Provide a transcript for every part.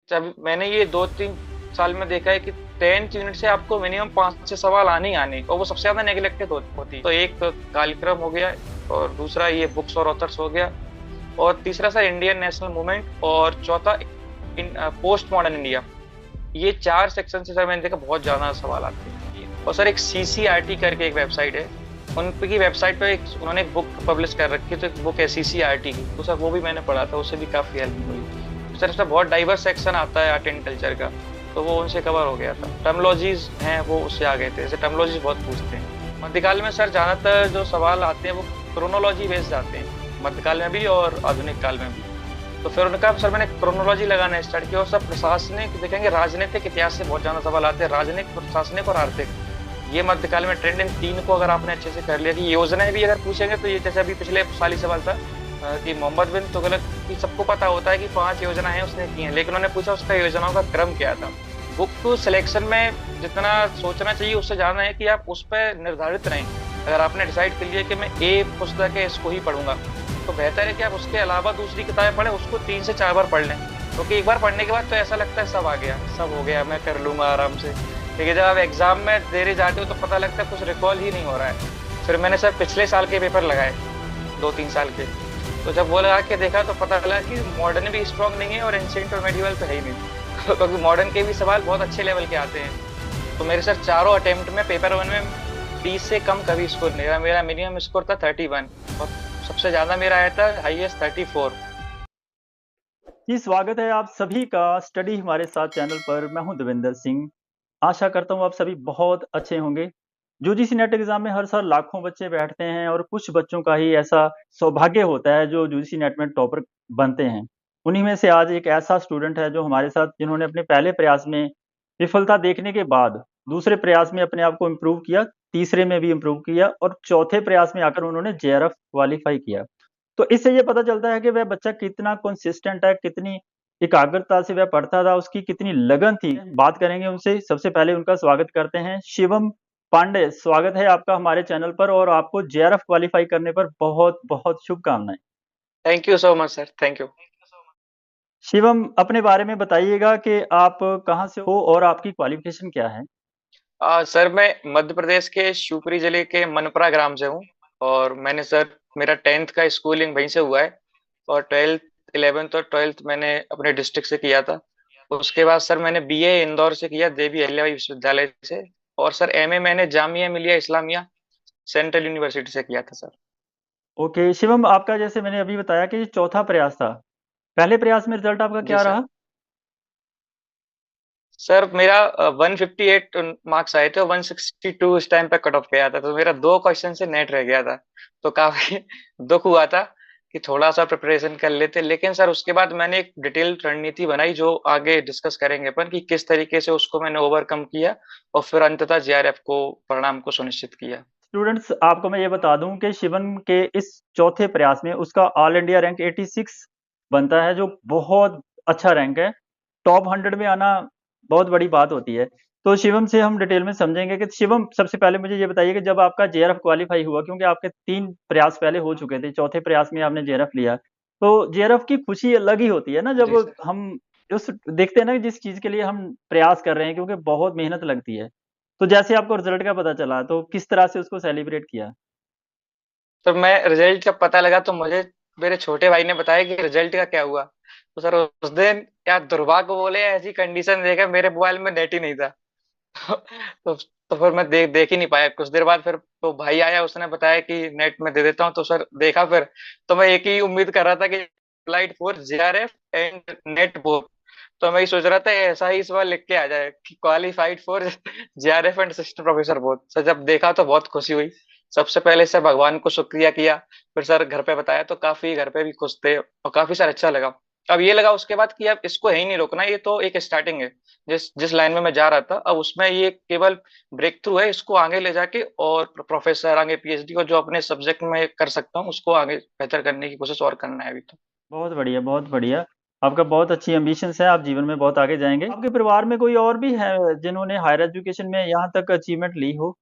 जब मैंने ये 2-3 साल में देखा है कि 10th यूनिट से आपको मिनिमम 5-6 सवाल आने ही आने, और वो सबसे ज्यादा नेग्लेक्टेड होती। तो एक कार्यक्रम हो गया, और दूसरा ये बुक्स और ऑथर्स हो गया, और तीसरा सर इंडियन नेशनल मूवमेंट, और चौथा पोस्ट मॉडर्न इंडिया। ये 4 सेक्शन से सर मैंने देखा बहुत ज्यादा सवाल आते हैं। और सर एक सीसीआरटी करके एक वेबसाइट है, उनकी वेबसाइट पे उन्होंने एक बुक पब्लिश कर रखी है, तो एक बुक है सीसीआरटी की, तो सर वो भी मैंने पढ़ा था, उससे भी काफी हेल्प हुई। सर इसमें बहुत डाइवर्स सेक्शन आता है आर्ट एंड कल्चर का, तो वो उनसे कवर हो गया था। टर्मोलॉजीज हैं वो उससे आ गए थे, जैसे टर्मोलॉजीज बहुत पूछते हैं। मध्यकाल में सर ज्यादातर जो सवाल आते हैं वो क्रोनोलॉजी बेस्ड आते हैं, मध्यकाल में भी और आधुनिक काल में भी। तो फिर उनका सर मैंने क्रोनोलॉजी लगाना स्टार्ट किया, और सब प्रशासनिक देखेंगे, राजनीतिक इतिहास से बहुत ज्यादा सवाल आते हैं, राजनीतिक, प्रशासनिक और आर्थिक। ये मध्यकाल में ट्रेंड, इन तीन को अगर आपने अच्छे से कर लिया कि योजनाएं भी अगर पूछेंगे, तो ये जैसे अभी पिछले साल ही सवाल था कि मोहम्मद बिन तुगलक की सबको पता होता है कि 5 योजना है उसने की है, लेकिन उन्होंने पूछा उसका योजनाओं का क्रम क्या था। बुक सिलेक्शन में जितना सोचना चाहिए उससे ज्यादा है कि आप उस पर निर्धारित रहें। अगर आपने डिसाइड कर लिया कि मैं ए पुस्तक है इसको ही पढ़ूंगा, तो बेहतर है कि आप उसके अलावा दूसरी किताबें पढ़ें, उसको 3 से 4 बार पढ़ लें, क्योंकि एक बार पढ़ने के बाद तो ऐसा लगता है सब आ गया, सब हो गया, मैं कर लूंगा आराम से। लेकिन जब आप एग्जाम में देरी जाते हो तो पता लगता है कुछ रिकॉल ही नहीं हो रहा है। फिर मैंने सर पिछले साल के पेपर लगाए, 2-3 साल के, तो जब वो लगा के देखा तो पता लगा कि मॉडर्न भी स्ट्रांग नहीं है और एंशिएंट और मेडिवल तो है ही नहीं क्योंकि मॉडर्न के भी सवाल बहुत अच्छे लेवल के आते हैं। तो मेरे सर चारों अटेम्प्ट में पेपर 1 में 30 से कम कभी स्कोर नहीं रहा। मेरा मिनिमम स्कोर था 31, और सबसे ज्यादा मेरा आया था हाईएस्ट 34। जी, स्वागत है आप सभी का स्टडी हमारे साथ चैनल पर। मैं हूं देवेंद्र सिंह। आशा करता हूं आप सभी बहुत अच्छे होंगे। यूजीसी नेट एग्जाम में हर साल लाखों बच्चे बैठते हैं और कुछ बच्चों का ही ऐसा सौभाग्य होता है जो यूजीसी नेट में टॉपर बनते हैं। उन्हीं में से आज एक ऐसा स्टूडेंट है जो हमारे साथ, जिन्होंने अपने पहले प्रयास में विफलता देखने के बाद दूसरे प्रयास में अपने आप को इम्प्रूव किया, तीसरे में भी इम्प्रूव किया और चौथे प्रयास में आकर उन्होंने जेआरएफ क्वालिफाई किया। तो इससे ये पता चलता है कि वह बच्चा कितना कंसिस्टेंट है, कितनी एकाग्रता से वह पढ़ता था, उसकी कितनी लगन थी। बात करेंगे उनसे। सबसे पहले उनका स्वागत करते हैं। शिवम पांडे, स्वागत है आपका हमारे चैनल पर और आपको जेआरएफ क्वालिफाई करने पर बहुत बहुत शुभकामनाएं। Thank you so much sir, thank you. Shivam, अपने बारे में बताइएगा कि आप कहाँ से हो और आपकी क्वालिफिकेशन क्या है। सर मैं मध्य प्रदेश के शिवपुरी जिले के मनपरा ग्राम से हूँ, और मैंने सर मेरा 10th का स्कूलिंग वहीं से हुआ है, और 12th 11th और 12th मैंने अपने डिस्ट्रिक्ट से किया था। उसके बाद सर मैंने बीए इंदौर से किया, देवी अहिल्याबाई विश्वविद्यालय से। और सर एमए मैंने जामिया मिलिया इस्लामिया सेंट्रल यूनिवर्सिटी से किया था सर। ओके शिवम, आपका जैसे मैंने अभी बताया कि ये चौथा प्रयास था। पहले प्रयास में रिजल्ट आपका जी क्या सर। रहा। सर मेरा 158 मार्क्स आए थे, और 162 इस टाइम पे कट ऑफ गया था, तो मेरा 2 क्वेश्चन से नेट रह गया था। तो काफी दुख हुआ था कि थोड़ा सा प्रिपरेशन कर लेते, लेकिन सर उसके बाद मैंने एक डिटेल रणनीति बनाई जो आगे डिस्कस करेंगे अपन, कि किस तरीके से उसको मैंने ओवरकम किया, और फिर अंततः जेआरएफ को परिणाम को सुनिश्चित किया। स्टूडेंट्स, आपको मैं ये बता दूं कि शिवन के इस चौथे प्रयास में उसका ऑल इंडिया रैंक 86 बनता है, जो बहुत अच्छा रैंक है। टॉप 100 में आना बहुत बड़ी बात होती है। तो शिवम से हम डिटेल में समझेंगे कि शिवम, सबसे पहले मुझे ये बताइए कि जब आपका जेआरएफ क्वालिफाई हुआ, क्योंकि आपके 3 प्रयास पहले हो चुके थे, चौथे प्रयास में आपने जेआरएफ लिया, तो जेआरएफ की खुशी अलग ही होती है ना, जी जब सर। हम उस देखते हैं ना जिस चीज के लिए हम प्रयास कर रहे हैं, क्योंकि बहुत मेहनत लगती है। तो जैसे आपको रिजल्ट का पता चला तो किस तरह से उसको सेलिब्रेट किया। तो मैं रिजल्ट जब पता लगा तो मुझे मेरे छोटे भाई ने बताया कि रिजल्ट का क्या हुआ। तो सर उस दिन क्या दुर्भाग्य बोले, ऐसी कंडीशन देखा मेरे मोबाइल में नेट ही नहीं था तो फिर मैं देख ही नहीं पाया। कुछ देर बाद फिर तो भाई आया, उसने बताया कि नेट में दे देता हूँ, तो सर देखा फिर। तो मैं एक ही उम्मीद कर रहा था कि applied for JRF and net both. तो मैं ये सोच रहा था ऐसा ही इस बार लिख के आ जाए कि qualified for JRF and assistant professor both. Sir जब देखा तो बहुत खुशी हुई। सबसे पहले सर भगवान को शुक्रिया किया, फिर सर घर पे बताया तो काफी घर पे भी खुश थे, और काफी सर अच्छा लगा। अब ये लगा उसके बाद कि अब इसको है ही नहीं रोकना, ये तो एक स्टार्टिंग है। जिस जिस लाइन में मैं जा रहा था, अब उसमें ये केवल ब्रेक थ्रू है, इसको आगे ले जाके और प्रोफेसर, आगे पीएचडी को जो अपने सब्जेक्ट में कर सकता हूँ उसको आगे बेहतर करने की कोशिश और करना है अभी तो। बहुत बढ़िया, बहुत बढ़िया। आपका बहुत अच्छी एम्बिशंस है, आप जीवन में बहुत आगे जाएंगे। आपके परिवार में कोई और भी है जिन्होंने हायर एजुकेशन में यहाँ तक अचीवमेंट ली हो।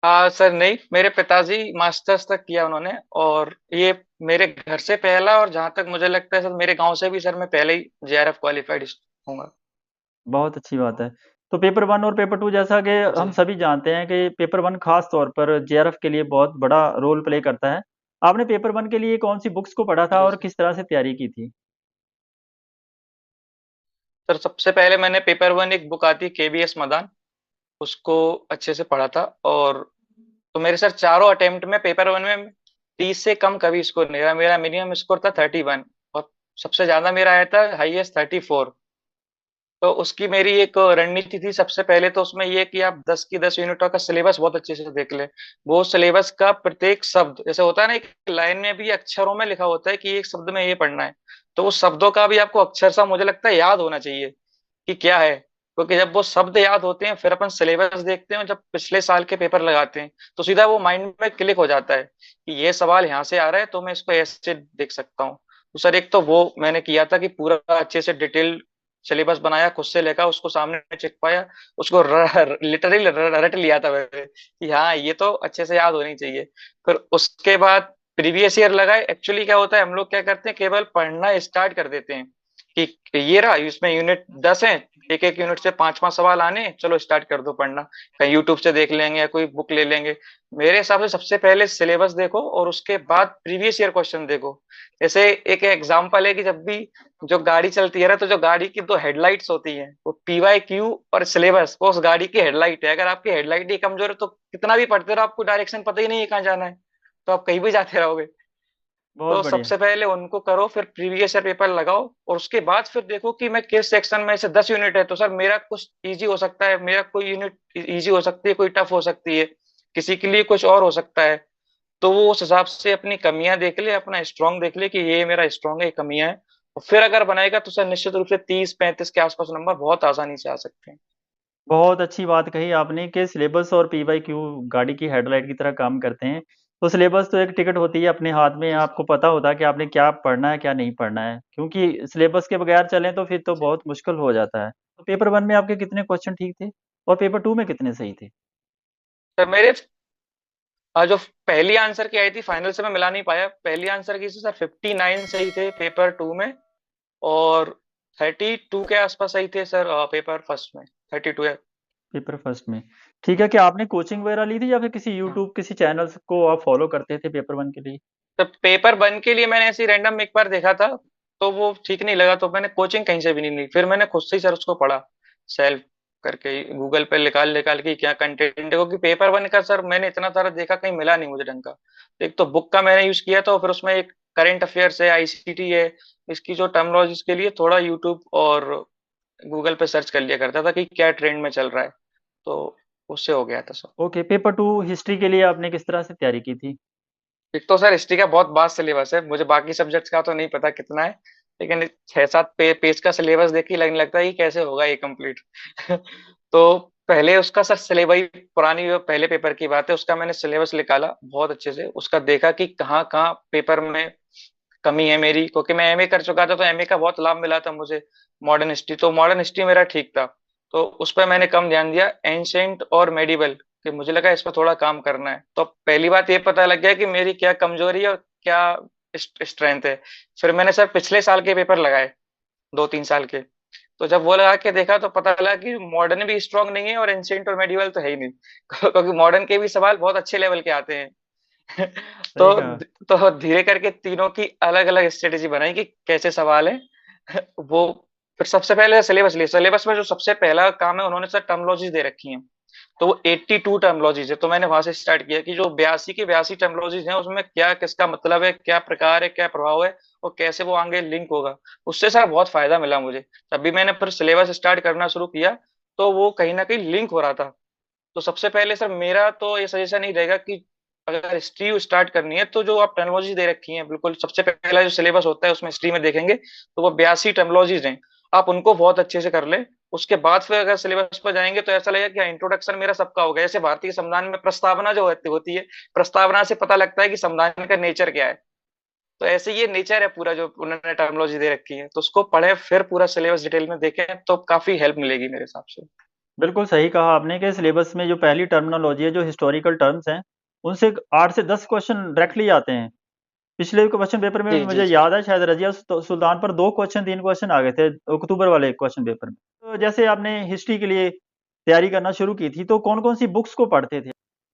हाँ सर, नहीं, मेरे पिताजी मास्टर्स तक किया उन्होंने, और ये मेरे घर से पहला, और जहां तक मुझे लगता है सर मेरे गांव से भी सर मैं पहले ही जेआरएफ क्वालिफाइड हूँगा। बहुत अच्छी बात है। तो पेपर 1 और पेपर 2 जैसा कि हम जी सभी जानते हैं कि पेपर 1 खास तौर पर जेआरएफ के लिए बहुत बड़ा रोल प्ले करता है। आपने पेपर 1 के लिए कौन-सी बुक्स को पढ़ा था जी और जी। किस तरह से तैयारी की थी? सर सबसे पहले मैंने पेपर वन, एक बुक आती है केबीएस मदान, उसको अच्छे से पढ़ा था। और तो मेरे सर चारों अटेम्प्ट में पेपर वन में 30 से कम कभी स्कोर नहीं रहा। मेरा मिनिमम स्कोर था 31, और सबसे ज्यादा मेरा आया था हाईएस्ट 34। तो उसकी मेरी एक रणनीति थी। सबसे पहले तो उसमें ये कि आप 10 की 10 यूनिटों का सिलेबस बहुत अच्छे से देख ले। वो सिलेबस का प्रत्येक शब्द, जैसे होता है ना, एक लाइन में भी अक्षरों में लिखा होता है कि एक शब्द में ये पढ़ना है, तो वो शब्दों का भी आपको अक्षरशः मुझे लगता है याद होना चाहिए कि क्या है। क्योंकि जब वो शब्द याद होते हैं, फिर अपन सिलेबस देखते हैं, और जब पिछले साल के पेपर लगाते हैं, तो सीधा वो माइंड में क्लिक हो जाता है कि ये सवाल यहाँ से आ रहा है, तो मैं इसको ऐसे देख सकता हूँ। तो सर एक तो वो मैंने किया था कि पूरा अच्छे से डिटेल सिलेबस बनाया, खुद से लेकर उसको सामने चिप पाया, उसको लिटरली रट लिया था मैंने कि हाँ ये तो अच्छे से याद होनी चाहिए। फिर उसके बाद प्रीवियस ईयर लगाए। एक्चुअली क्या होता है, हम लोग क्या करते हैं, केवल पढ़ना स्टार्ट कर देते हैं कि ये रहा, इसमें यूनिट 10 है, एक एक यूनिट से 5 5 सवाल आने, चलो स्टार्ट कर दो पढ़ना, कहीं यूट्यूब से देख लेंगे या कोई बुक ले लेंगे। मेरे हिसाब से सबसे पहले सिलेबस देखो और उसके बाद प्रीवियस ईयर क्वेश्चन देखो। जैसे एक एग्जांपल है कि जब भी जो गाड़ी चलती है ना, तो जो गाड़ी की दो हेडलाइट्स होती हैं, वो पीवाई क्यू और सिलेबस, वो उस गाड़ी की हेडलाइट है। अगर आपकी हेडलाइट ही कमजोर है, तो कितना भी पढ़ते रहो आपको डायरेक्शन पता ही नहीं है कहाँ जाना है, तो आप कहीं भी जाते रहोगे। बहुत तो बढ़िया। सबसे पहले उनको करो, फिर प्रीवियस ईयर पेपर लगाओ, और उसके बाद फिर देखो कि मैं किस सेक्शन में, से 10 यूनिट है तो सर मेरा कुछ इजी हो सकता है, मेरा कोई यूनिट इजी हो सकती है, कोई टफ हो सकती है, किसी के लिए कुछ और हो सकता है। तो वो उस हिसाब से अपनी कमियां देख ले, अपना स्ट्रांग देख ले कि ये मेरा स्ट्रांग है, ये कमियां है, और फिर अगर बनाएगा तो सर निश्चित रूप से 30 35 के आसपास नंबर बहुत आसानी से आ सकते हैं। बहुत अच्छी बात कही आपने कि सिलेबस और पीवाईक्यू गाड़ी की हेडलाइट की तरह काम करते हैं। तो सिलेबस तो एक टिकट होती है अपने हाथ में, जी आपको पता होता है कि आपने क्या पढ़ना है, क्या नहीं पढ़ना है। क्योंकि सिलेबस के बगैर चलें तो फिर तो जी। बहुत मुश्किल हो जाता है। तो पेपर 1 में आपके कितने क्वेश्चन ठीक थे? और पेपर 2 में कितने सही थे? सर मेरे जो पहली आंसर की आई थी, फाइनल से मैं मिला नहीं पाया, पहली आंसर की थी सर 59 सही थे पेपर टू में, और 32 के आसपास सही थे सर पेपर फर्स्ट में, 32 है। पेपर फर्स्ट में। ठीक है, क्या आपने कोचिंग वगैरह ली थी या फिर किसी हाँ। यूट्यूब, किसी चैनल्स को आप फॉलो करते थे पेपर 1 के लिए? तो पेपर वन के लिए मैंने ऐसे रैंडम एक बार देखा था, तो वो ठीक नहीं लगा, तो मैंने कोचिंग कहीं से भी नहीं ली, फिर मैंने खुद से ही सर उसको पढ़ा, सेल्फ करके गूगल पे निकाल निकाल के क्या कंटेंट है, क्योंकि पेपर वन का सर मैंने इतना सारा देखा, कहीं मिला नहीं मुझे ढंग का। तो एक तो बुक का मैंने यूज किया था, और फिर उसमें एक करंट अफेयर्स है, आईसीटी है, इसकी जो टर्मोलॉजीज के लिए थोड़ा यूट्यूब और गूगल पे सर्च कर लिया करता था कि क्या ट्रेंड में चल रहा है, तो उससे हो गया था सर। ओके, पेपर 2 हिस्ट्री के लिए आपने किस तरह से तैयारी की थी? एक तो सर हिस्ट्री का बहुत वास्ट सिलेबस है, मुझे बाकी सब्जेक्ट्स का तो नहीं पता कितना है, लेकिन 6 7 पेज का सिलेबस देख के लगने लगता है कि कैसे होगा ये कंप्लीट। तो पहले उसका सर सिलेबस, पुरानी जो पहले पेपर की बात है, उसका मैंने सिलेबस निकाला बहुत अच्छे से, उसका देखा कि कहाँ कहाँ पेपर में कमी है मेरी, क्योंकि मैं एमए कर चुका था, तो एमए का बहुत लाभ मिला था मुझे मॉडर्न हिस्ट्री, तो मॉडर्न हिस्ट्री मेरा ठीक था। तो उस पर मैंने कम ध्यान दिया, एंशेंट और मेडिवल, कि मुझे लगा इस पर थोड़ा काम करना है। तो पहली बात ये पता लग गया कि मेरी क्या कमजोरी है और क्या स्ट्रेंथ है। फिर मैंने सर पिछले साल के पेपर लगाए, 2 3 साल के, तो जब वो लगा के देखा तो पता लगा कि मॉडर्न भी स्ट्रांग नहीं है और एंशिएंट और मेडिवल तो है ही नहीं। क्योंकि मॉडर्न के भी सवाल बहुत अच्छे लेवल के आते हैं। सही कहा। तो धीरे करके तीनों की अलग अलग स्ट्रेटेजी बनाई कि कैसे सवाल है। वो फिर सबसे पहले सिलेबस लिया, सिलेबस में जो सबसे पहला काम है, उन्होंने सर टर्मोलॉजीज दे रखी हैं, तो वो 82 टर्मोलॉजीज है, तो मैंने वहां से स्टार्ट किया कि जो 82 की 82 टर्मोलॉजीज हैं, उसमें क्या किसका मतलब है, क्या प्रकार है, क्या प्रभाव है, और कैसे वो आगे लिंक होगा। उससे सर बहुत फायदा मिला मुझे। तभी मैंने फिर सिलेबस स्टार्ट करना शुरू किया, तो वो कहीं ना कहीं लिंक हो रहा था। तो सबसे पहले सर मेरा तो ये सजेशन ही रहेगा कि अगर हिस्ट्री स्टार्ट करनी है, तो जो आप टर्मिनोलॉजी दे रखी है, बिल्कुल सबसे पहला जो सिलेबस होता है उसमें हिस्ट्री में देखेंगे, तो वो 82 टर्मिनोलॉजीज हैं, आप उनको बहुत अच्छे से कर ले। उसके बाद फिर अगर सिलेबस पर जाएंगे, तो ऐसा लगेगा कि इंट्रोडक्शन मेरा सबका हो गया। जैसे भारतीय संविधान में प्रस्तावना जो होती है, प्रस्तावना से पता लगता है कि संविधान का नेचर क्या है, तो ऐसे ये नेचर है पूरा जो उन्होंने टर्मिनोलॉजी दे रखी है, तो उसको पढ़े, फिर पूरा सिलेबस डिटेल में देखें, तो काफी हेल्प मिलेगी मेरे हिसाब से। बिल्कुल सही कहा आपने कि सिलेबस में जो पहली टर्मिनोलॉजी है, जो हिस्टोरिकल टर्म्स हैं, उनसे 8 से 10 क्वेश्चन डायरेक्टली आते हैं। पिछले क्वेश्चन पेपर में जी जी मुझे जी। याद है शायद रजिया सुल्तान पर 2 क्वेश्चन 3 क्वेश्चन आ गए थे अक्टूबर वाले क्वेश्चन पेपर में। तो जैसे आपने हिस्ट्री के लिए तैयारी करना शुरू की थी, तो कौन-कौन सी बुक्स को पढ़ते थे?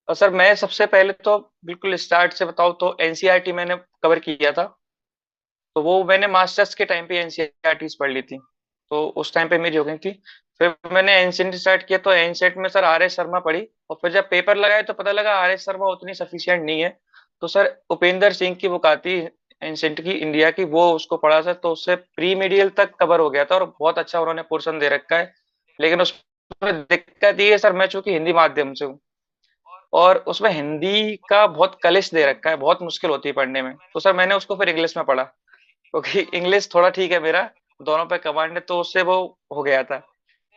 और सर मैं सबसे पहले तो बिल्कुल स्टार्ट से बताऊं तो एनसीईआरटी मैंने कवर किया था। तो वो मैंने मास्टर्स के टाइम पे एनसीईआरटीज पढ़ ली थी। तो उस टाइम पे मेरी हो गई थी। फिर मैंने एनसेंट स्टार्ट किया तो एनसेट में सर आर एस शर्मा पढ़ी। और फिर जब पेपर लगाए तो पता लगा आर एस शर्मा उतनी सफिशिएंट नहीं है। तो सर उपेंद्र सिंह की बुक आती एनसेंट की इंडिया की, वो उसको पढ़ा सर, तो उससे प्री मीडियल तक कवर हो गया था और बहुत अच्छा उन्होंने पोर्शन दे रखा है। लेकिन उसमें दिक्कत ये है सर, मैं चूंकि हिंदी माध्यम से हूँ और उसमें हिंदी का बहुत कलिश दे रखा है, बहुत मुश्किल होती है पढ़ने में। तो सर मैंने उसको फिर इंग्लिश में पढ़ा, क्योंकि इंग्लिश थोड़ा ठीक है मेरा, दोनों पे कमांड है, तो उससे वो हो गया था।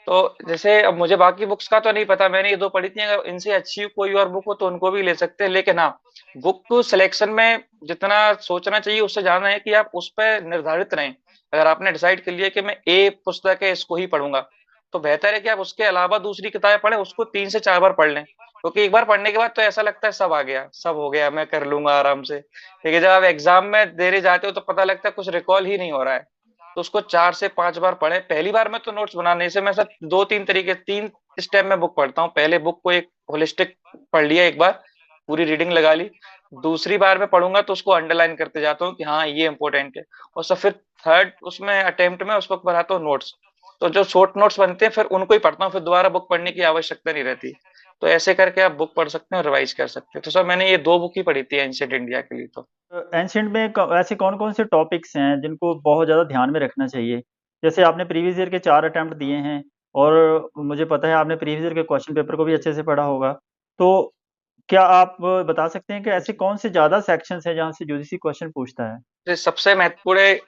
तो जैसे अब मुझे बाकी बुक्स का तो नहीं पता, मैंने ये दो पढ़ी थी, अगर इनसे अच्छी कोई और बुक हो तो उनको भी ले सकते हैं। लेकिन हाँ, बुक सिलेक्शन में जितना सोचना चाहिए उससे ज्यादा है कि आप उस पर निर्धारित रहें। अगर आपने डिसाइड कर लिया कि मैं ए पुस्तक है इसको ही पढ़ूंगा, तो बेहतर है कि आप उसके अलावा दूसरी किताबें पढ़ें, उसको 3 से 4 बार पढ़ लें। क्योंकि एक बार पढ़ने के बाद तो ऐसा लगता है सब आ गया, सब हो गया, मैं कर लूंगा आराम से। लेकिन जब आप एग्जाम में देने जाते हो तो पता लगता है कुछ रिकॉल ही नहीं हो रहा है। तो उसको 4 से 5 बार पढ़े। पहली बार में तो नोट्स बनाने से मैं सर 2-3 तरीके, 3 स्टेप में बुक पढ़ता हूँ। पहले बुक को एक होलिस्टिक पढ़ लिया एक बार, पूरी रीडिंग लगा ली। दूसरी बार में पढ़ूंगा तो उसको अंडरलाइन करते जाता हूँ कि हाँ ये इंपॉर्टेंट है। और सब फिर थर्ड उसमें अटेम्प्ट में उस वक्त बनाता हूँ नोट्स। तो जो शॉर्ट नोट्स बनते हैं फिर उनको ही पढ़ता हूँ, फिर दोबारा बुक पढ़ने की आवश्यकता नहीं रहती। तो ऐसे करके आप बुक पढ़ सकते हैं और रिवाइज कर सकते हैं। तो सर मैंने ये 2 बुक ही पढ़ी थी एंशिएंट इंडिया के लिए तो। एंशिएंट में ऐसे कौन-कौन से टॉपिक्स हैं जिनको बहुत ज़्यादा ध्यान में रखना चाहिए? जैसे आपने प्रीवियस ईयर के 4 अटेम्प्ट दिए हैं और मुझे पता है आपने प्रीवियस ईयर के क्वेश्चन पेपर को भी अच्छे से पढ़ा होगा। तो क्या आप बता सकते हैं कि ऐसे कौन से ज़्यादा सेक्शंस हैं जहाँ से यूजीसी क्वेश्चन पूछता है? तो सबसे महत्वपूर्ण है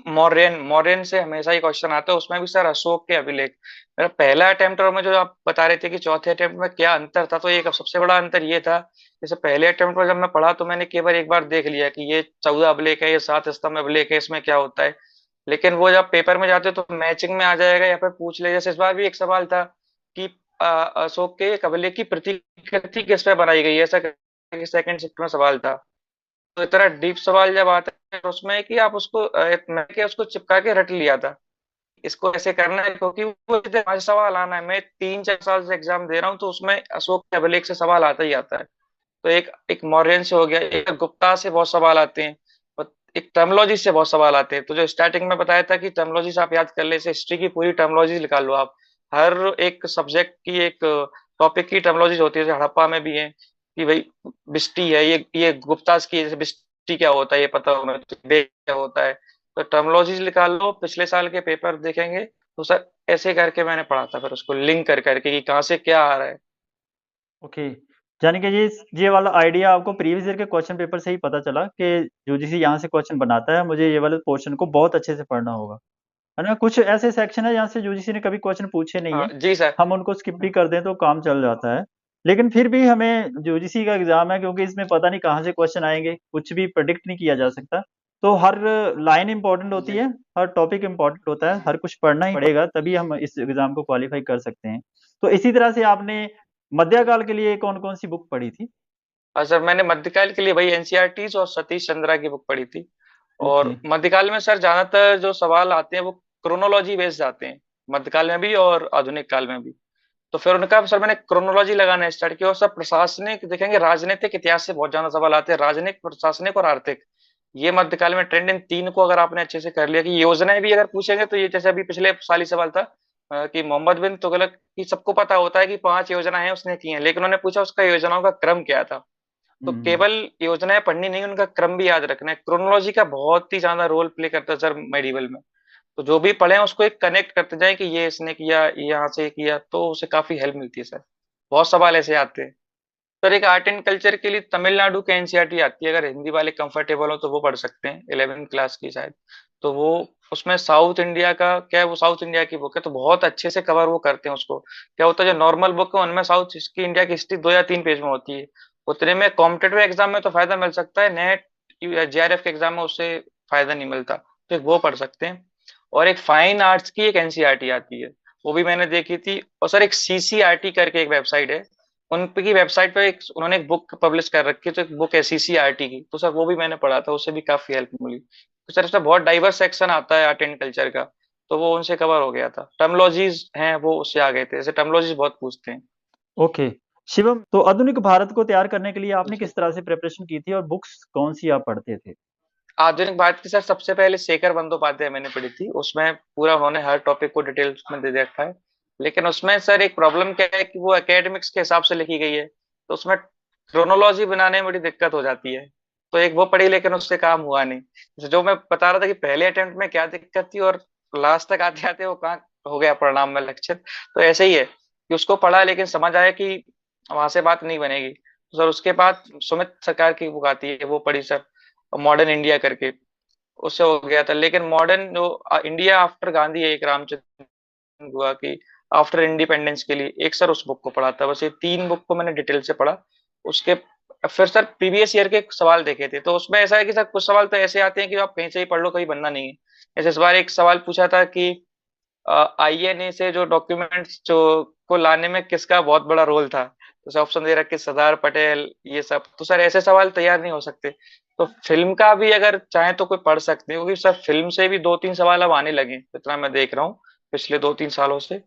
मौर्यन। मौर्यन से हमेशा ही क्वेश्चन आता है, उसमें भी सर अशोक के अभिलेख। मेरा पहला अटेम्प्ट और में जो आप बता रहे थे कि चौथे अटेम्प्ट में क्या अंतर था, तो एक सबसे बड़ा अंतर ये था, जैसे पहले अटेम्प्ट में जब मैं पढ़ा तो मैंने केवल एक बार देख लिया कि ये 14 अभिलेख है, ये 7 स्तंभ अभिलेख है, इसमें क्या होता है। लेकिन वो जब पेपर में जाते तो मैचिंग में आ जाएगा या फिर पूछ ले। जैसे इस बार भी एक सवाल था कि अशोक के एक अभिलेख की प्रतिकृति किस पे बनाई गई है, ऐसा सेकंड शिफ्ट में सवाल था। तो इतना डीप सवाल जब आता है तो उसमें है कि आप उसको मैं क्या उसको चिपका के रट लिया था, इसको ऐसे करना है, क्योंकि वो इतने 5 सवाल आना है। मैं 3-4 साल से एग्जाम दे रहा हूँ तो उसमें अशोक के अभिलेख से सवाल आता ही आता है। तो एक एक मौर्यन से हो गया, एक गुप्ता से बहुत सवाल आते हैं, और एक टर्मोलॉजी से बहुत सवाल आते हैं। तो जो स्टार्टिंग में बताया था कि टर्मोलॉजी से आप याद कर ले, हिस्ट्री की पूरी टर्मोलॉजी निकाल लो आप। हर एक सब्जेक्ट की एक टॉपिक की टर्मोलॉजी होती है, जैसे हड़प्पा में भी है कि भाई बिस्टी है, ये गुप्तास की, जैसे बिस्टी क्या होता है ये पता होना चाहिए, बे क्या होता है। तो टर्मोलॉजीज निकाल लो, पिछले साल के पेपर देखेंगे तो सर ऐसे करके मैंने पढ़ा था, फिर उसको लिंक कर करके कि कहाँ से क्या आ रहा है। ओके। यानी कि ये वाला आइडिया आपको प्रीवियस ईयर के क्वेश्चन पेपर से ही पता चला कि यूजीसी यहाँ से क्वेश्चन बनाता है, मुझे ये वाले पोर्शन को बहुत अच्छे से पढ़ना होगा। है ना? कुछ ऐसे सेक्शन है जहाँ से यूजीसी ने कभी क्वेश्चन पूछे नहीं हाँ है, जी सर। हम उनको स्किप भी कर दें तो काम चल जाता है। लेकिन फिर भी हमें यूजीसी का एग्ज़ाम है क्योंकि इसमें पता नहीं कहाँ से क्वेश्चन आएँगे, कुछ भी प्रेडिक्ट नहीं किया जा सकता। तो हर लाइन इम्पोर्टेंट होती जी है, हर टॉपिक इम्पोर्टेंट होता है, हर कुछ पढ़ना ही पड़ेगा तभी हम इस एग्ज़ाम को क्वालीफाई कर सकते हैं। तो इसी तरह से आपने मध्यकाल के लिए कौन-कौन सी बुक पढ़ी थी? और सर मैंने मध्यकाल के लिए वही एनसीईआरटीज और सतीश चंद्रा की बुक पढ़ी थी। ओके। और मध्यकाल में सर ज्यादातर जो सवाल आते हैं वो क्रोनोलॉजी बेस्ड आते हैं, मध्यकाल में भी और आधुनिक काल में भी। तो फिर उनका सर मैंने क्रोनोलॉजी लगाना स्टार्ट किया। और सब प्रशासनिक देखेंगे, राजनीतिक इतिहास से बहुत ज्यादा सवाल आते हैं, राजनीतिक, प्रशासनिक और आर्थिक। ये मध्यकाल में ट्रेंड, इन तीन को अगर आपने अच्छे से कर लिया कि योजनाएं भी अगर पूछेंगे तो ये जैसे अभी पिछले साल ही सवाल था कि मोहम्मद बिन तुगलक की सबको पता होता है कि 5 योजनाएं उसने की हैं, लेकिन उन्होंने पूछा उसका योजनाओं का क्रम क्या था। तो हुँ, केवल योजनाएं पढ़नी नहीं, उनका क्रम भी याद रखना है। क्रोनोलॉजी का बहुत ही ज्यादा रोल प्ले करता है सर मेडिवल में। तो जो भी पढ़े उसको एक कनेक्ट करते जाए कि ये इसने किया, ये यहाँ से किया, तो उसे काफी हेल्प मिलती है सर। बहुत सवाल ऐसे आते हैं। सर एक आर्ट एंड कल्चर के लिए तमिलनाडु के एनसीईआरटी आती है, अगर हिंदी वाले कंफर्टेबल हो तो वो पढ़ सकते हैं, 11वीं क्लास की शायद। तो वो उसमें साउथ इंडिया का क्या है, वो साउथ इंडिया की बुक है, तो बहुत अच्छे से कवर वो करते हैं उसको। क्या होता है जो नॉर्मल बुक है उनमें साउथ की इंडिया की हिस्ट्री 2 या 3 पेज में होती है। उतने में कॉम्पिटेटिव एग्जाम में तो फायदा मिल सकता है, नेट या जेआरएफ के एग्जाम में उससे फायदा नहीं मिलता। तो एक वो पढ़ सकते हैं। और एक फाइन आर्ट्स की एक एनसीईआरटी आती है, वो भी मैंने देखी थी। और सर एक सीसीआरटी करके एक वेबसाइट है, उनकी वेबसाइट पे उन्होंने एक बुक पब्लिश कर रखी है, तो एक बुक है सीसीआरटी की, तो सर वो भी मैंने पढ़ा था, उससे भी काफी हेल्प मिली। तो सर इसमें बहुत डाइवर्स सेक्शन आता है आर्ट एंड कल्चर का, तो वो उनसे कवर हो गया था। टर्मोलॉजीज हैं वो उससे आ गए थे, जैसे टर्मोलॉजीज बहुत पूछते हैं। ओके। शिवम, तो आधुनिक भारत को तैयार करने के लिए आपने जी। किस तरह से प्रिपरेशन की थी और बुक्स कौन सी आप पढ़ते थे? आधुनिक भारत की सर सबसे पहले शेखर बंदोपाध्याय मैंने पढ़ी थी, उसमें पूरा उन्होंने हर टॉपिक को डिटेल्स में दे रखा है। लेकिन उसमें सर एक प्रॉब्लम क्या है कि वो एकेडमिक्स के हिसाब से लिखी गई है, तो उसमें क्रोनोलॉजी बनाने में बड़ी दिक्कत हो जाती है। तो एक वो पढ़ी, लेकिन उससे काम हुआ नहीं। जैसे जो मैं बता रहा था कि पहले अटेम्प्ट में क्या दिक्कत थी और लास्ट तक आते आते वो कहाँ हो गया परिणाम में लक्षित, तो ऐसे ही है कि उसको पढ़ा लेकिन समझ आया कि वहां से बात नहीं बनेगी। तो सर उसके बाद सुमित सरकार की बुक आती है, वो पढ़ी सर, मॉडर्न इंडिया करके, उससे हो गया था। लेकिन मॉडर्न जो इंडिया आफ्टर गांधी है, एक रामचंद्र हुआ कि आफ्टर इंडिपेंडेंस के लिए, एक सर उस बुक को पढ़ा था। बस ये तीन बुक को मैंने डिटेल से पढ़ा। उसके फिर सर प्रीवियस ईयर के सवाल देखे थे, तो उसमें ऐसा है कि सर कुछ सवाल तो ऐसे आते हैं कि आप कहीं से ही पढ़ लो, कहीं बनना नहीं है। जैसे इस बार एक सवाल पूछा था कि आईएनए से जो डॉक्यूमेंट्स जो को लाने में किसका बहुत बड़ा रोल था, तो सर ऑप्शन दे रखे सरदार पटेल, ये सब। तो सर ऐसे सवाल तैयार नहीं हो सकते। तो फिल्म का भी अगर चाहे तो कोई पढ़ सकते हैं, क्योंकि सर फिल्म से भी दो तीन सवाल अब आने लगे, इतना मैं देख रहा हूँ पिछले 2-3 सालों से,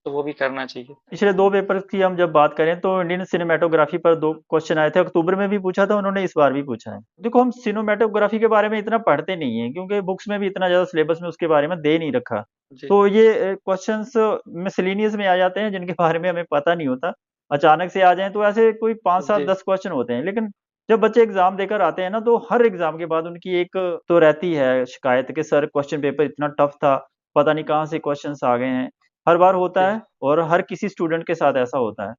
तो वो भी करना चाहिए। पिछले 2 पेपर्स की हम जब बात करें तो इंडियन सिनेमैटोग्राफी पर 2 क्वेश्चन आए थे, अक्टूबर में भी पूछा था उन्होंने, इस बार भी पूछा है। देखो, हम सिनेमैटोग्राफी के बारे में इतना पढ़ते नहीं हैं क्योंकि बुक्स में भी इतना ज़्यादा सिलेबस में उसके बारे में दे नहीं रखा। जी। तो ये क्वेश्चंस मिसलेनियस में आ जाते हैं जिनके बारे में हमें पता नहीं होता। अचानक से आ जाएँ तो ऐसे कोई 5, 7, जी। 10 क्वेश्चन होते हैं। लेकिन जब बच्चे एग्ज़ाम देकर आते हैं ना, तो हर एग्ज़ाम के बाद उनकी एक तो रहती है शिकायत कि सर क्वेश्चन पेपर इतना टफ था, पता नहीं कहाँ से क्वेश्चन्स आ गए हैं। हर बार होता जी। है और हर किसी स्टूडेंट के साथ ऐसा होता है।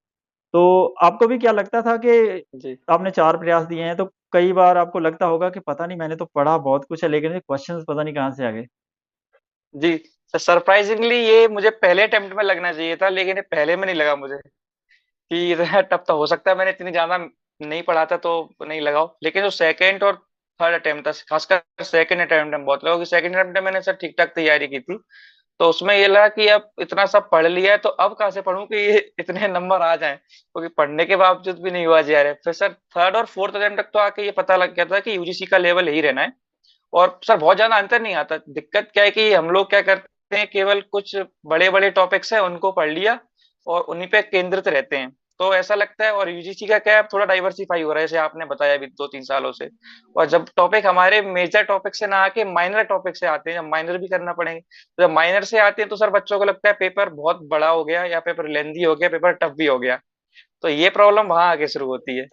तो आपको भी क्या लगता था कि जी। आपने 4 प्रयास दिए हैं, तो कई बार आपको लगता होगा कि पता नहीं, मैंने तो पढ़ा बहुत कुछ है लेकिन ये क्वेश्चंस पता नहीं कहाँ से आ गए? जी। सरप्राइजिंगली ये मुझे पहले अटेम्प्ट में लगना चाहिए था, लेकिन ये पहले में नहीं लगा मुझे कि इतना टफ तो हो सकता है, मैंने इतनी ज्यादा नहीं पढ़ा था तो नहीं लगाओ। लेकिन जो सेकंड और थर्ड अटेम्प्ट था, खासकर सेकंड अटेम्प्ट में बहुत लगा, कि सेकंड अटेम्प्ट में मैंने सर ठीक ठाक तैयारी की थी। तो उसमें ये लगा कि अब इतना सब पढ़ लिया है तो अब कहाँ से पढ़ूं कि ये इतने नंबर आ जाएं, क्योंकि पढ़ने के बावजूद भी नहीं हुआ जा रहा है। फिर सर थर्ड और फोर्थ अटेम्प्ट तक तो आके ये पता लग गया था कि यूजीसी का लेवल यही रहना है। और सर बहुत ज्यादा अंतर नहीं आता। दिक्कत क्या है कि हम लोग क्या करते हैं, केवल कुछ बड़े बड़े टॉपिक्स है उनको पढ़ लिया और उन्हीं पे केंद्रित रहते हैं, तो ऐसा लगता है। और यूजीसी का क्या है, अब थोड़ा डाइवर्सिफाई हो रहा है, जैसे आपने बताया अभी 2-3 सालों से। और जब टॉपिक हमारे मेजर टॉपिक से ना आके माइनर टॉपिक से आते हैं, जब माइनर भी करना पड़ेंगे, तो जब माइनर से आते हैं तो सर बच्चों को लगता है पेपर बहुत बड़ा हो गया, या पेपर लेंदी हो गया, पेपर टफ भी हो गया। तो ये प्रॉब्लम वहां आके शुरू होती है।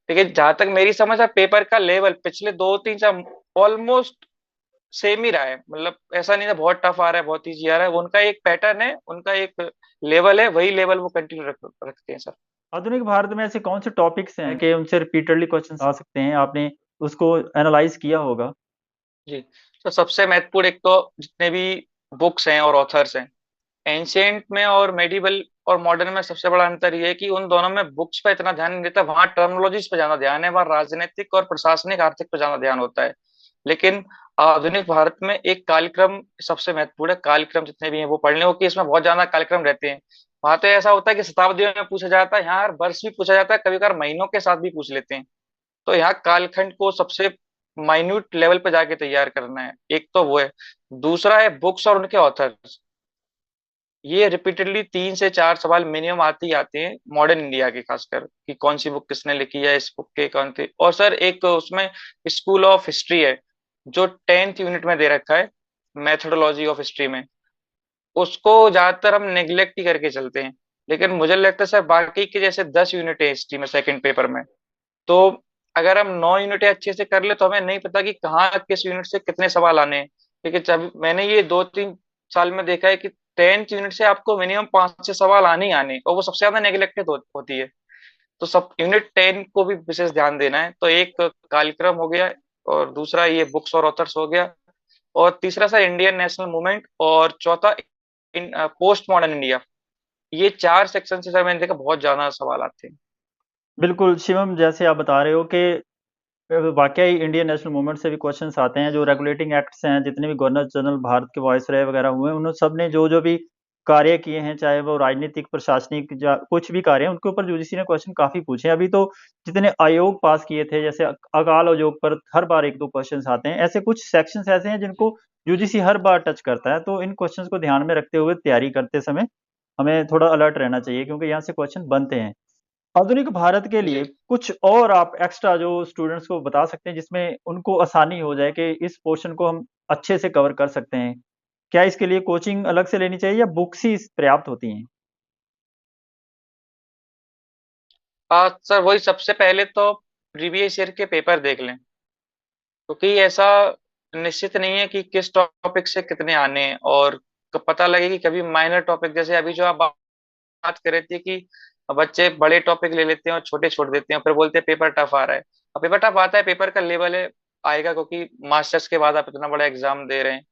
लेकिन जहां तक मेरी समझ है, पेपर का लेवल पिछले 2-3 साल ऑलमोस्ट सेम ही रहा है। मतलब ऐसा नहीं है बहुत टफ आ रहा है, बहुत इजी आ रहा है। उनका एक पैटर्न है, उनका एक लेवल है, वही लेवल वो कंटिन्यू रखते हैं सर। आधुनिक भारत में ऐसे कौन से टॉपिक्स हैं कि उनसे रिपीटेडली क्वेश्चंस आ सकते हैं? आपने उसको एनालाइज़ किया होगा। जी। तो सबसे महत्वपूर्ण एक तो जितने भी बुक्स हैं और ऑथर्स हैं, एंशियंट में और मेडिवल और मॉडर्न में सबसे बड़ा अंतर ये है कि उन दोनों में बुक्स पे इतना ध्यान नहीं देता, वहां टर्मिनोलॉजीज पे ज्यादा ध्यान है, वहां राजनीतिक और प्रशासनिक आर्थिक पे ज्यादा ध्यान होता है। लेकिन आधुनिक भारत में एक कालक्रम सबसे महत्वपूर्ण है। कालक्रम जितने भी हैं वो पढ़ने हो, कि इसमें बहुत ज्यादा कालक्रम रहते हैं। वहां तो ऐसा होता है कि शताब्दियों में पूछा जाता है, यहाँ हर वर्ष भी पूछा जाता है, कभी कभार महीनों के साथ भी पूछ लेते हैं। तो यहाँ कालखंड को सबसे माइन्यूट लेवल पे जाके तैयार करना है, एक तो वो है। दूसरा है बुक्स और उनके ऑथर्स। ये रिपीटेडली 3 से 4 सवाल मिनिमम आते ही आते हैं मॉडर्न इंडिया के, खासकर कि कौन सी बुक किसने लिखी है, इस बुक के कौन थे। और सर एक उसमें स्कूल ऑफ हिस्ट्री है, जो 10th यूनिट में दे रखा है, मेथोडोलॉजी ऑफ हिस्ट्री में। उसको ज्यादातर हम नेग्लेक्ट ही करके चलते हैं। लेकिन मुझे लगता है सर बाकी के जैसे 10 यूनिट है हिस्ट्री में सेकंड पेपर में, तो अगर हम 9 यूनिटें अच्छे से कर ले तो हमें नहीं पता कि कहाँ किस यूनिट से कितने सवाल आने हैं। क्योंकि जब मैंने ये 2-3 साल में देखा है कि 10th यूनिट से आपको मिनिमम 5 से सवाल आने ही आने, और वो सबसे ज्यादा नेग्लेक्टेड होती है। तो सब यूनिट 10 को भी विशेष ध्यान देना है। तो एक कार्यक्रम हो गया, और दूसरा ये बुक्स और ऑथर्स हो गया, और तीसरा सर इंडियन नेशनल मूवमेंट, और चौथा पोस्ट मॉडर्न इंडिया। ये 4 सेक्शन से सर मैंने देखा बहुत ज्यादा सवाल आते हैं। बिल्कुल, शिवम, जैसे आप बता रहे हो कि वाक़ई ही इंडियन नेशनल मूवमेंट से भी क्वेश्चन्स आते हैं, जो रेगुलेटिंग एक्ट्स हैं, जितने भी गवर्नर जनरल भारत के वायसराय वगैरह हुए, उन्होंने सब ने जो-जो भी कार्य किए हैं, चाहे वो राजनीतिक, प्रशासनिक या कुछ भी कार्य हैं, उनके ऊपर यूजीसी ने क्वेश्चन काफ़ी पूछे हैं। अभी तो जितने आयोग पास किए थे, जैसे अकाल आयोग पर हर बार 1-2 क्वेश्चन्स आते हैं, ऐसे कुछ सेक्शंस ऐसे हैं जिनको यूजीसी हर बार टच करता है। तो इन क्वेश्चंस को ध्यान में रखते हुए तैयारी करते समय हमें थोड़ा अलर्ट रहना चाहिए, क्योंकि यहाँ से क्वेश्चन बनते हैं। आधुनिक भारत के लिए जी। कुछ और आप एक्स्ट्रा जो स्टूडेंट्स को बता सकते हैं, जिसमें उनको आसानी हो जाए कि इस पोर्शन को हम अच्छे से कवर कर सकते हैं? क्या इसके लिए कोचिंग अलग से लेनी चाहिए या बुक्स ही पर्याप्त होती हैं? सर वही, सबसे पहले तो प्रीवियस ईयर के पेपर देख लें, क्योंकि ऐसा निश्चित नहीं है कि किस टॉपिक से कितने आने हैं, और पता लगे कि कभी माइनर टॉपिक, जैसे अभी जो आप बात कर रहे थे कि बच्चे बड़े टॉपिक ले लेते हैं और छोटे छोड़ देते हैं, फिर बोलते हैं पेपर टफ आ रहा है। अब पेपर टफ आता है, पेपर का लेवल है, आएगा, क्योंकि मास्टर्स के बाद आप इतना बड़ा एग्जाम दे रहे हैं।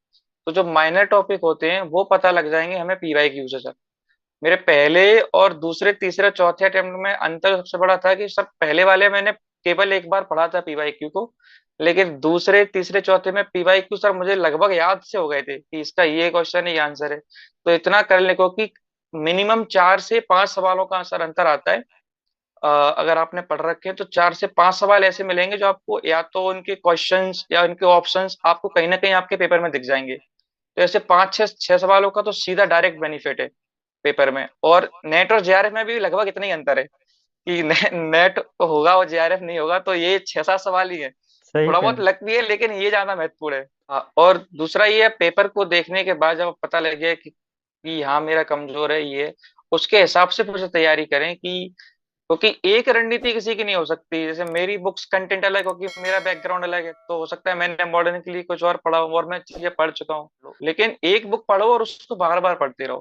तो जो माइनर टॉपिक होते हैं वो पता लग जाएंगे हमें पीवाई क्यू से। सर मेरे पहले और दूसरे तीसरे चौथे अटेम्प्ट में अंतर सबसे बड़ा था कि सर पहले वाले मैंने केवल एक बार पढ़ा था पीवाई क्यू को, लेकिन दूसरे तीसरे चौथे में पीवाई क्यू सर मुझे लगभग याद से हो गए थे कि इसका ये क्वेश्चन ये आंसर है। तो इतना कर ले को कि मिनिमम 4 से 5 सवालों का आंसर अंतर आता है। अगर आपने पढ़ रखे हैं तो 4 से 5 सवाल ऐसे मिलेंगे जो आपको या तो उनके क्वेश्चंस या उनके ऑप्शंस आपको कहीं ना कहीं आपके पेपर में दिख जाएंगे। तो ऐसे 5 6 6 सवालों का तो सीधा डायरेक्ट बेनिफिट है पेपर में। और नेट और जेआरएफ में भी लगभग इतना ही अंतर है कि नेट होगा और जेआरएफ नहीं होगा, तो ये 6 7 सवाल ही है। सही थोड़ा कह बहुत लक भी है, लेकिन ये ज्यादा महत्वपूर्ण है। हाँ, और दूसरा ये है, पेपर को देखने के बाद जब पता लग गया कि हाँ मेरा कमजोर है ये, उसके हिसाब से फिर से तैयारी करें। कि क्योंकि एक रणनीति किसी की नहीं हो सकती, जैसे मेरी बुक्स कंटेंट अलग होगी, मेरा बैकग्राउंड अलग है, तो हो सकता है मैंने मॉडर्न के लिए कुछ और पढ़ा हूँ और मैं चीजें पढ़ चुका हूँ, लेकिन एक बुक पढ़ो और उसको बार बार पढ़ते रहो।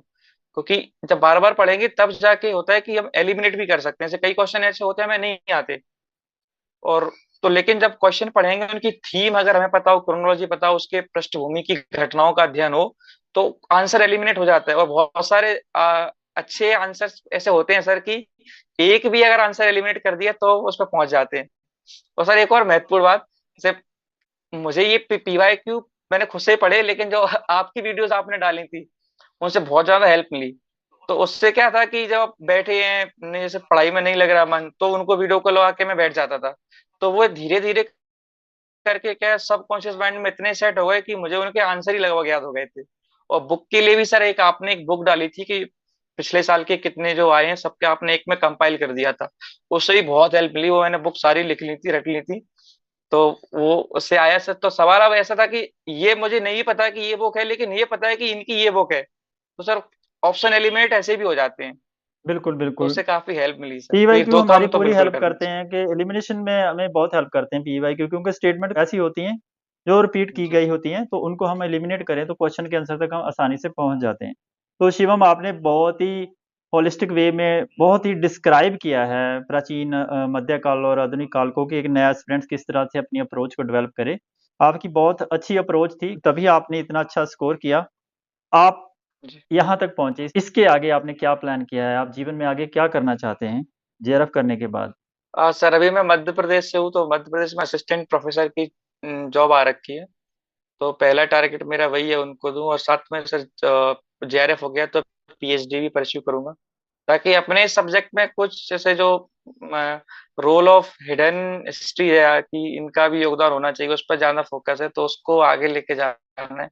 क्योंकि जब बार बार पढ़ेंगे तब जाके होता है कि हम एलिमिनेट भी कर सकते हैं। जैसे कई क्वेश्चन ऐसे होते हैं हमें नहीं आते, और तो लेकिन जब क्वेश्चन पढ़ेंगे उनकी थीम अगर हमें पता हो, क्रोनोलॉजी पता हो, उसके पृष्ठभूमि की घटनाओं का अध्ययन हो, तो आंसर एलिमिनेट हो जाता है। और बहुत सारे अच्छे आंसर ऐसे होते हैं सर कि एक भी अगर आंसर एलिमिनेट कर दिया तो उस पर पहुंच जाते हैं। और सर एक और महत्वपूर्ण बात, जैसे मुझे ये पीवाई क्यू मैंने खुद से पढ़े, लेकिन जो आपकी वीडियोस आपने डाली थी उनसे बहुत ज्यादा हेल्प मिली। तो उससे क्या था कि जब आप बैठे हैं जैसे पढ़ाई में नहीं लग रहा मन, तो उनको वीडियो कॉल लगा के मैं बैठ जाता था। तो वो धीरे धीरे करके क्या सबकॉन्शियस माइंड में इतने सेट हो गए कि मुझे उनके आंसर ही लगभग याद हो गए थे। और बुक के लिए भी सर एक आपने एक बुक डाली थी कि पिछले साल के कितने जो आए हैं सबके आपने एक में कंपाइल कर दिया था, उससे भी बहुत हेल्प मिली। वो मैंने बुक सारी लिख ली थी, रख ली थी। तो वो उससे आया सर। तो सवाल अब ऐसा था कि ये मुझे नहीं पता कि ये बुक है, लेकिन ये पता है कि इनकी ये बुक है, तो सर ऑप्शन एलिमिनेट ऐसे भी हो जाते हैं। बिल्कुल, तो बिल्कुल। उससे काफी हेल्प मिली सर। तो ये पीवाईक्यू दो हमारी काम तो पूरी बिल्कुल हेल्प करना करते हैं कि एलिमिनेशन में हमें बहुत हेल्प करते हैं पीवाईक्यू, क्योंकि स्टेटमेंट ऐसी होती हैं जो रिपीट की चाहिए। गई होती हैं, तो उनको हम एलिमिनेट करें तो क्वेश्चन के आंसर तक हम आसानी से पहुंच जाते हैं। तो शिवम, आपने बहुत ही होलिस्टिक वे में बहुत ही डिस्क्राइब किया है प्राचीन मध्यकाल और आधुनिक काल को, कि एक नया स्टूडेंट किस तरह से अपनी अप्रोच को डेवलप करे। आपकी बहुत अच्छी अप्रोच थी, तभी आपने इतना अच्छा स्कोर किया। आप जी। यहाँ तक पहुंचे, इसके आगे आपने क्या प्लान किया है? आप जीवन में आगे क्या करना चाहते हैं जेआरएफ करने के बाद? सर अभी मैं मध्य प्रदेश से हूँ, तो मध्य प्रदेश में असिस्टेंट प्रोफेसर की जॉब आ रखी है। तो पहला टारगेट मेरा वही है, उनको दूं। और साथ में सर जेआरएफ हो गया तो पीएचडी भी परस्यू करूंगा, ताकि अपने सब्जेक्ट में कुछ जैसे जो रोल ऑफ हिडन हिस्ट्री है कि इनका भी योगदान होना चाहिए, उस पर ज्यादा फोकस है, तो उसको आगे लेके जाना है।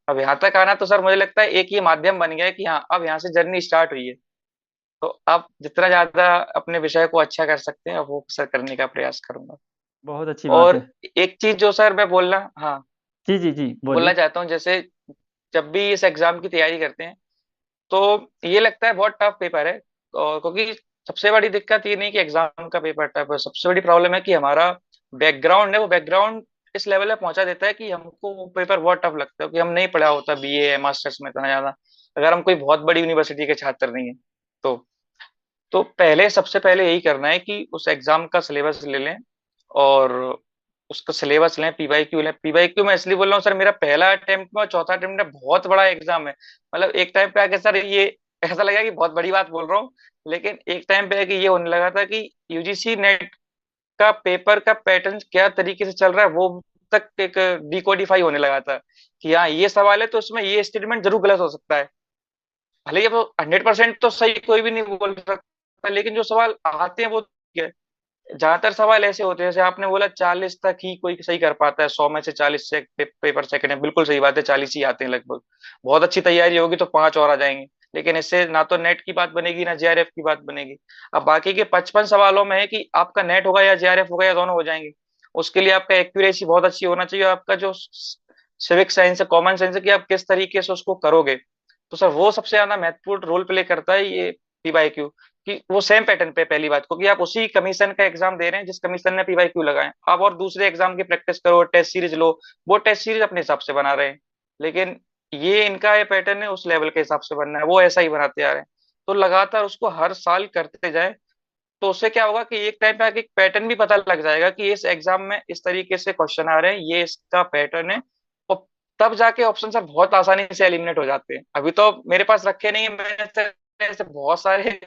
अब यहाँ तक आना तो सर मुझे लगता है एक ही माध्यम बन गया है कि हाँ अब यहाँ से जर्नी स्टार्ट हुई है। तो अब जितना ज्यादा अपने विषय को अच्छा कर सकते हैं वो सर करने का प्रयास करूंगा। बहुत अच्छी बात और है। एक चीज जो सर मैं बोलना, हाँ, जी, जी, जी, बोलना बोलिए। चाहता हूँ, जैसे जब भी इस एग्जाम की तैयारी करते हैं तो ये लगता है बहुत टफ पेपर है। और क्योंकि सबसे बड़ी दिक्कत ये नहीं कि एग्जाम का पेपर टफ है, सबसे बड़ी प्रॉब्लम है कि हमारा बैकग्राउंड है, वो बैकग्राउंड इस लेवल पे पहुंचा देता है कि हमको वो पेपर बहुत टफ लगता है कि हम नहीं पढ़ा होता बीए या मास्टर्स में इतना ज्यादा, अगर हम कोई बहुत बड़ी यूनिवर्सिटी के छात्र नहीं है तो। पहले सबसे पहले यही करना है कि उस एग्जाम का सिलेबस ले लें, और उसका सिलेबस लें, पीवाईक्यू लें। पीवाईक्यू मैं इसलिए बोल रहा हूँ सर, मेरा पहला अटेम्प्ट में और चौथा अटेम्प्ट में बहुत बड़ा एग्जाम है। मतलब एक टाइम पे आके सर ये ऐसा लगा कि बहुत बड़ी बात बोल रहा हूँ, लेकिन एक टाइम पे आके ये होने लगा था कि यूजीसी नेट का पेपर का पैटर्न क्या तरीके से चल रहा है वो तक एक डिकोडिफाई होने लगा था कि हाँ ये सवाल है तो उसमें ये स्टेटमेंट जरूर गलत हो सकता है। भले ही अब 100% तो सही कोई भी नहीं बोल सकता, लेकिन जो सवाल आते हैं वो ठीक है। ज्यादातर सवाल ऐसे होते हैं, जैसे आपने बोला 40 तक ही कोई सही कर पाता है, 100 में से 40 से पेपर सेकंड है, बिल्कुल सही बात है, 40 ही आते हैं लगभग। बहुत अच्छी तैयारी होगी तो 5 और आ जाएंगे, लेकिन इससे ना तो नेट की बात बनेगी ना जेआरएफ की बात बनेगी। अब बाकी के 55 सवालों में है कि आपका नेट होगा या जेआरएफ होगा या दोनों हो जाएंगे। उसके लिए आपका एक्यूरेसी बहुत अच्छी होना चाहिए, आपका जो सिविक साइंस है, कॉमन सेंस है, कि आप किस तरीके से उसको करोगे। तो सर वो सबसे ज्यादा महत्वपूर्ण रोल प्ले करता है ये पीवाईक्यू, कि वो सेम पैटर्न पे, पहली बात को कि आप उसी कमीशन का एग्जाम दे रहे हैं जिस कमीशन ने पीवाईक्यू लगाए, आप और दूसरे एग्जाम की प्रैक्टिस करो, टेस्ट सीरीज लो, वो टेस्ट सीरीज अपने हिसाब से बना रहे हैं। लेकिन ये इनका ये पैटर्न है उस लेवल के हिसाब से बनना है, वो ऐसा ही बनाते आ रहे हैं। तो लगातार उसको हर साल करते जाए, तो उससे क्या होगा कि एक टाइम पे आके एक पैटर्न भी पता लग जाएगा कि इस एग्जाम में इस तरीके से क्वेश्चन आ रहे हैं, ये इसका पैटर्न है। और तब जाके ऑप्शन सब बहुत आसानी से एलिमिनेट हो जाते हैं। अभी तो मेरे पास रखे नहीं है, मैंने ऐसे बहुत सारे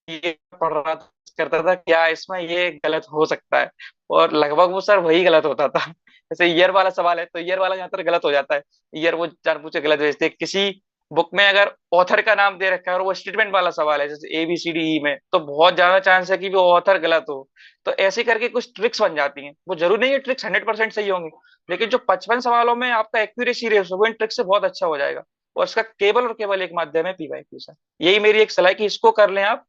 ये पढ़ रहा था, करता था क्या इसमें ये गलत हो सकता है, और लगभग वो सर वही गलत होता था। जैसे ईयर वाला सवाल है तो ईयर वाला ज्यादातर गलत हो जाता है। ईयर वो जान पूछे गलत भेजते हैं। किसी बुक में अगर ऑथर का नाम दे रखा है और वो स्टेटमेंट वाला सवाल है, जैसे ABCDE में, तो बहुत ज्यादा चांस है कि वो ऑथर गलत हो। तो ऐसे करके कुछ ट्रिक्स बन जाती हैं, वो जरूरी नहीं है ट्रिक्स 100% सही होंगी, लेकिन जो 55 सवालों में आपका एक्यूरेसी रेशो वो इन ट्रिक्स से बहुत अच्छा हो जाएगा। और इसका केवल और केवल एक माध्यम है पीवाईक्यू सर। यही मेरी एक सलाह है कि इसको कर लें आप।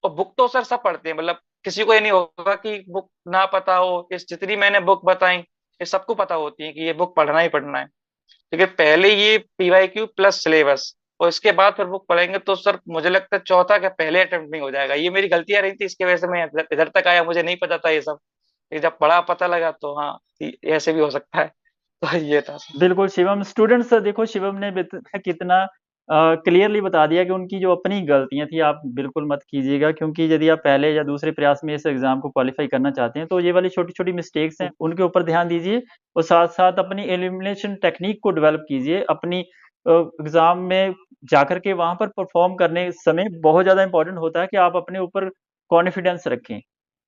और बुक तो सर सब पढ़ते हैं, मतलब किसी को ये नहीं होगा कि बुक ना पता हो। इस जितनी मैंने बुक बताई ये सबको पता होती है कि ये बुक पढ़ना ही पढ़ना है। क्योंकि पहले ये पीवाईक्यू प्लस सिलेबस, और इसके बाद फिर बुक पढ़ेंगे तो सर मुझे लगता है चौथा क्या पहले अटेम्प्ट में हो जाएगा। ये मेरी गलतियां रही थी, इसकी वजह से मैं इधर तक आया, मुझे नहीं पता था ये सब। ये जब पढ़ा पता लगा तो हाँ, ऐसे भी हो सकता है। तो ये था सर। बिल्कुल शिवम, स्टूडेंट्स देखो शिवम ने कितना क्लियरली बता दिया कि उनकी जो अपनी गलतियां थी आप बिल्कुल मत कीजिएगा, क्योंकि यदि आप पहले या दूसरे प्रयास में इस एग्जाम को क्वालिफाई करना चाहते हैं तो ये वाली छोटी छोटी मिस्टेक्स हैं उनके ऊपर ध्यान दीजिए, और साथ साथ अपनी एलिमिनेशन टेक्निक को डेवलप कीजिए। अपनी एग्जाम में जाकर के वहां पर परफॉर्म करने समय बहुत ज़्यादा इंपॉर्टेंट होता है कि आप अपने ऊपर कॉन्फिडेंस रखें,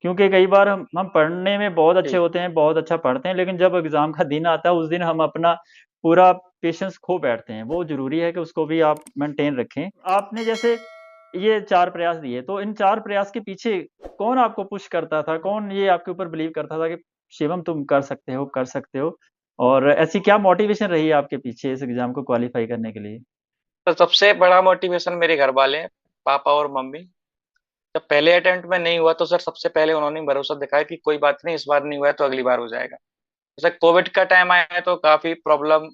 क्योंकि कई बार हम पढ़ने में बहुत अच्छे ठीक। होते हैं, बहुत अच्छा पढ़ते हैं, लेकिन जब एग्ज़ाम का दिन आता है, उस दिन हम अपना पूरा पेशेंस खो बैठते हैं। वो ज़रूरी है कि उसको भी आप मेंटेन रखें। आपने जैसे ये 4 प्रयास दिए, तो इन 4 प्रयास के पीछे कौन आपको पुश करता था? कौन ये आपके ऊपर बिलीव करता था कि शिवम तुम कर सकते हो, कर सकते हो? और ऐसी क्या मोटिवेशन रही आपके पीछे इस एग्ज़ाम को क्वालीफाई करने के लिए? तो सबसे बड़ा मोटिवेशन मेरे घर वाले हैं, पापा और मम्मी। जब पहले अटेम्प्ट में नहीं हुआ तो सर सबसे पहले उन्होंने भरोसा दिखाया कि कोई बात नहीं, इस बार नहीं हुआ है तो अगली बार हो जाएगा। जैसे कोविड का टाइम आया है तो काफी प्रॉब्लम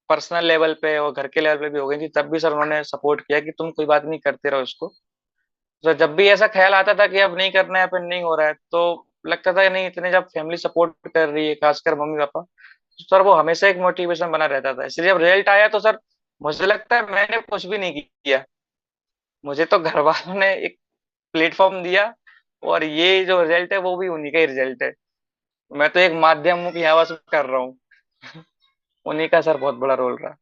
पर्सनल लेवल पे और घर के लेवल पे भी हो गई थी, तब भी सर उन्होंने सपोर्ट किया कि तुम कोई बात नहीं, करते रहो इसको। तो जब भी ऐसा ख्याल आता था कि अब नहीं करना है, फिर नहीं हो रहा है, तो लगता था कि नहीं, इतने जब फैमिली सपोर्ट कर रही है, खासकर मम्मी पापा, तो सर वो हमेशा एक मोटिवेशन बना रहता था। इसलिए जब रिजल्ट आया तो सर मुझे लगता है मैंने कुछ भी नहीं किया, मुझे तो घर वालों ने एक प्लेटफॉर्म दिया, और ये जो रिजल्ट है वो भी उन्हीं का ही रिजल्ट है। मैं तो एक माध्यम हूँ कि यहाँ बस कर रहा हूँ। उन्हीं का सर बहुत बड़ा रोल रहा।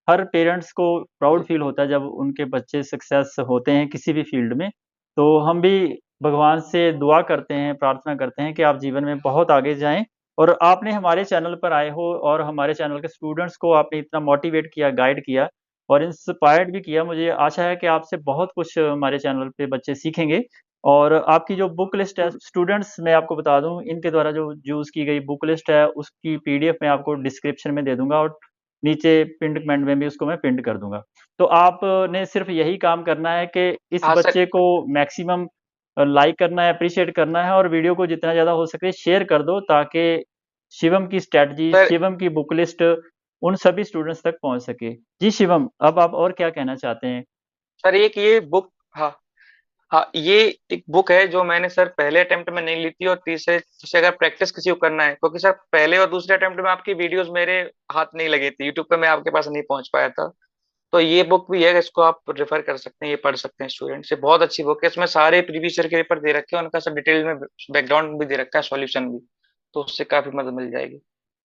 हर पेरेंट्स को प्राउड जी। फील होता है जब उनके बच्चे सक्सेस होते हैं किसी भी फील्ड में। तो हम भी भगवान से दुआ करते हैं, प्रार्थना करते हैं कि आप जीवन में बहुत आगे जाएं, और आपने हमारे चैनल पर आए हो और हमारे चैनल के स्टूडेंट्स को आपने इतना मोटिवेट किया, गाइड किया और इंस्पायर्ड भी किया। मुझे आशा है कि आपसे बहुत कुछ हमारे चैनल पे बच्चे सीखेंगे। और आपकी जो बुक लिस्ट है स्टूडेंट्स, मैं आपको बता दूं, इनके द्वारा जो यूज़ की गई बुक लिस्ट है उसकी पीडीएफ मैं आपको डिस्क्रिप्शन में दे दूंगा, और नीचे पिन्ड कमेंट में भी उसको मैं पिन्ड कर दूँगा। तो आपने सिर्फ़ यही काम करना है कि इस हाँ सर। बच्चे को मैक्सिमम लाइक करना है, एप्रिशिएट करना है, और वीडियो को जितना ज़्यादा हो सके शेयर कर दो, ताकि शिवम की स्ट्रैटेजी, सर शिवम की बुक लिस्ट उन सभी स्टूडेंट्स तक पहुँच सके। जी शिवम, अब आप और क्या कहना चाहते हैं? सर एक ये बुक, हाँ, हाँ, ये एक बुक है जो मैंने सर पहले अटेम्प्ट में नहीं ली थी, और तीसरे से अगर प्रैक्टिस किसी को करना है, क्योंकि सर पहले और दूसरे अटेम्प्ट में आपकी वीडियोस मेरे हाथ नहीं लगी थी, यूट्यूब पे मैं आपके पास नहीं पहुंच पाया था। तो ये बुक भी है, इसको आप रेफर कर सकते हैं, ये पढ़ सकते हैं स्टूडेंट से, बहुत अच्छी बुक है। इसमें सारे प्रीवियस ईयर के पेपर दे रखे हैं, उनका सब डिटेल में बैकग्राउंड भी दे रखा है, सॉल्यूशन भी। तो उससे काफी मदद मिल जाएगी।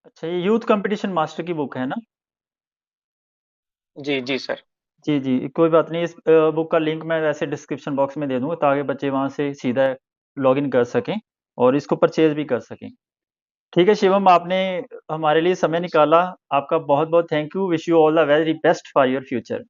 अच्छा, ये यूथ कंपटीशन मास्टर की बुक है ना? जी जी सर। जी, जी, कोई बात नहीं। इस बुक का लिंक मैं वैसे डिस्क्रिप्शन बॉक्स में दे दूँगा ताकि बच्चे वहाँ से सीधा लॉगिन कर सकें और इसको परचेज़ भी कर सकें। ठीक है शिवम, आपने हमारे लिए समय जी सर। निकाला। आपका बहुत-बहुत thank you. Wish you all the very best for your future.